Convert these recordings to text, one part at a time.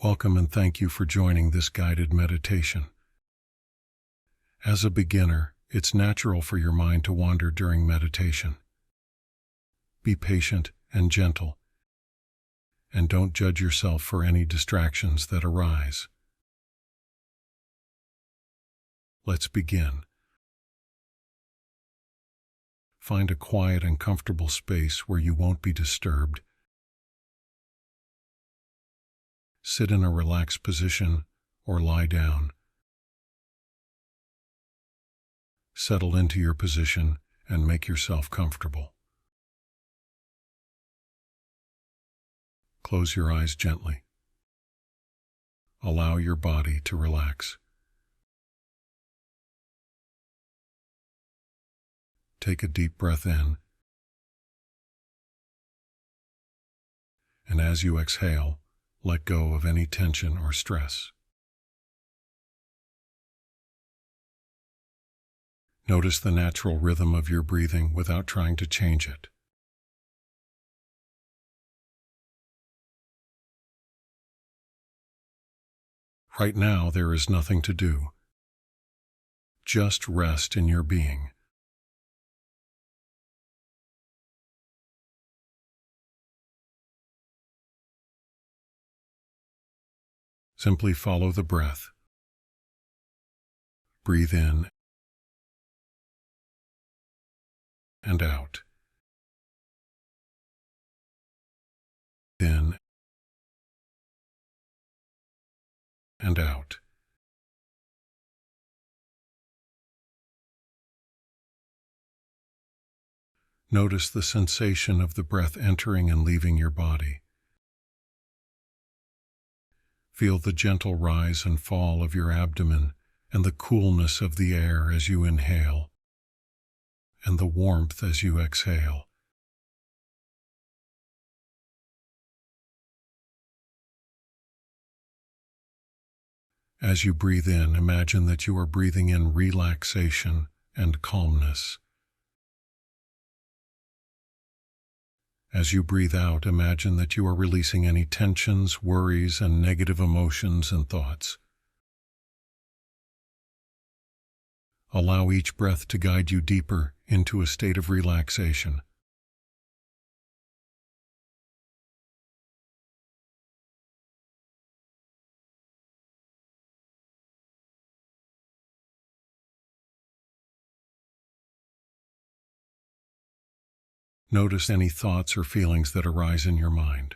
Welcome and thank you for joining this guided meditation. As a beginner, it's natural for your mind to wander during meditation. Be patient and gentle, and don't judge yourself for any distractions that arise. Let's begin. Find a quiet and comfortable space where you won't be disturbed. Sit in a relaxed position or lie down. Settle into your position and make yourself comfortable. Close your eyes gently. Allow your body to relax. Take a deep breath in, and as you exhale, let go of any tension or stress. Notice the natural rhythm of your breathing without trying to change it. Right now, there is nothing to do. Just rest in your being. Simply follow the breath. Breathe in and out. In and out. Notice the sensation of the breath entering and leaving your body. Feel the gentle rise and fall of your abdomen and the coolness of the air as you inhale, and the warmth as you exhale. As you breathe in, imagine that you are breathing in relaxation and calmness. As you breathe out, imagine that you are releasing any tensions, worries, and negative emotions and thoughts. Allow each breath to guide you deeper into a state of relaxation. Notice any thoughts or feelings that arise in your mind.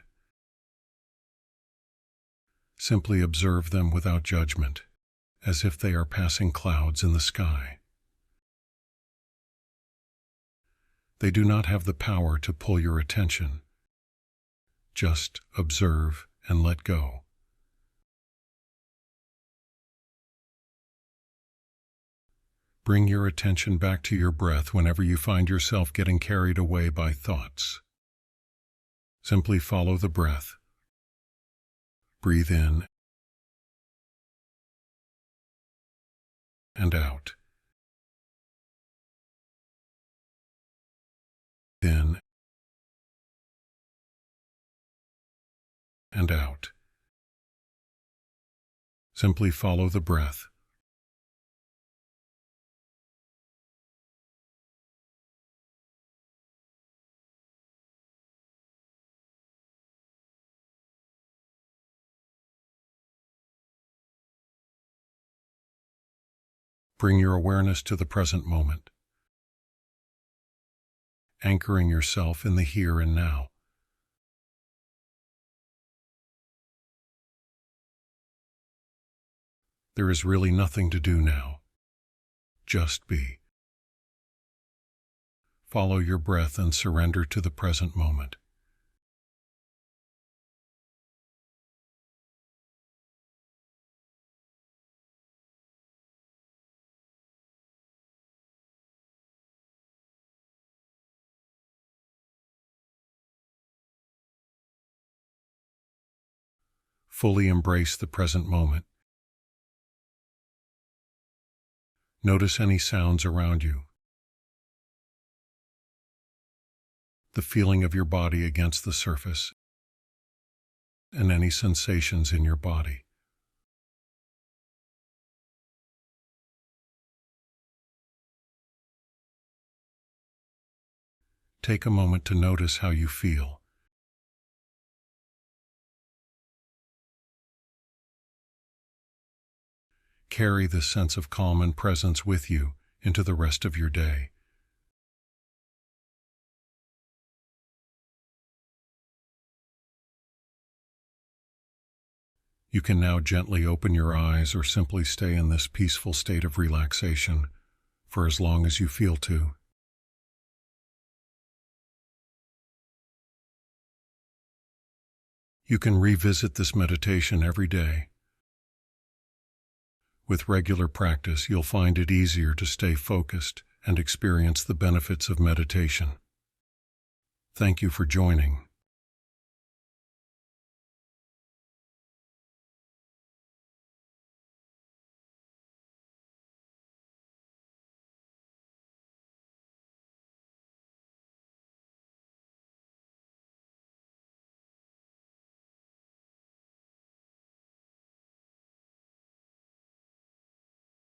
Simply observe them without judgment, as if they are passing clouds in the sky. They do not have the power to pull your attention. Just observe and let go. Bring your attention back to your breath whenever you find yourself getting carried away by thoughts. Simply follow the breath. Breathe in and out. In and out. Simply follow the breath. Bring your awareness to the present moment, anchoring yourself in the here and now. There is really nothing to do now. Just be. Follow your breath and surrender to the present moment. Fully embrace the present moment. Notice any sounds around you. The feeling of your body against the surface. and any sensations in your body. Take a moment to notice how you feel. Carry this sense of calm and presence with you into the rest of your day. You can now gently open your eyes or simply stay in this peaceful state of relaxation for as long as you feel to. You can revisit this meditation every day. With regular practice, you'll find it easier to stay focused and experience the benefits of meditation. Thank you for joining.